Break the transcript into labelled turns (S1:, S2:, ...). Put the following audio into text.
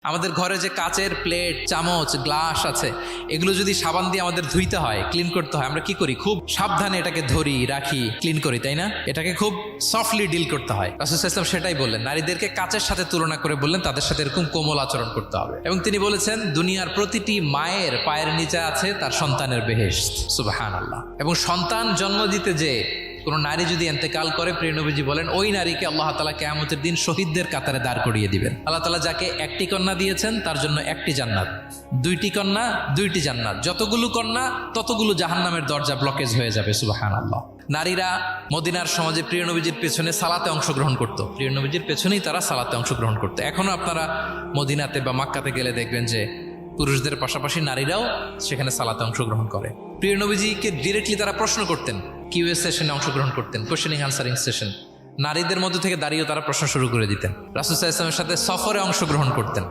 S1: আমাদের ঘরে যে কাচের প্লেট, চামচ, গ্লাস আছে, এগুলো যদি সাবান দিয়ে আমাদের ধুইতে হয়, ক্লিন করতে হয়, আমরা কি করি? খুব সাবধানে এটাকে ধরি, রাখি, ক্লিন করি, তাই না? এটাকে খুব সফটলি ডিল করতে হয়। রাসূল সাল্লাল্লাহু আলাইহি ওয়াসাল্লাম সেটাই বললেন, নারীদেরকে কাচের সাথে তুলনা করে বললেন তাদের সাথে এরকম কোমল আচরণ করতে হবে। এবং তিনি বলেছেন দুনিয়ার প্রতিটি মায়ের পায়ের নিচে আছে তার সন্তানের বেহেশত। সুবহানাল্লাহ। এবং সন্তান জন্ম দিতে যে কোনো নারী যদি ইন্তেকাল করে, প্রিয় নবীজি বলেন ওই নারীকে আল্লাহ তাআলা কিয়ামতের দিন শহীদদের কাতারে দাঁড় করিয়ে দিবেন। আল্লাহ তাআলা যাকে একটি কন্যা দিয়েছেন তার জন্য একটি জান্নাত, দুইটি কন্যা দুইটি জান্নাত, যতগুলো কন্যা ততগুলো জাহান্নামের দরজা ব্লকেজ হয়ে যাবে। সুবহানাল্লাহ। নারীরা মদিনার সমাজে প্রিয় নবীজির পেছনে সালাতে অংশগ্রহণ করত, প্রিয় নবীজির পেছনেই তারা সালাতে অংশগ্রহণ করতো। এখনো আপনারা মদিনাতে বা মক্কাতে গেলে দেখবেন যে পুরুষদের পাশাপাশি নারীরাও সেখানে সালাতে অংশগ্রহণ করে। প্রিয় নবীজিকে ডিরেক্টলি তারা প্রশ্ন করতেন, কিউএস সেশনে অংশগ্রহণ করতেন, কোশ্চেনিং আনসারিং সেশন। নারীদের মধ্য থেকে দাঁড়িয়েও তারা প্রশ্ন শুরু করে দিতেন। রাসূল সাল্লাল্লাহু আলাইহি ওয়াসাল্লামের সাথে সফরে অংশগ্রহণ করতেন।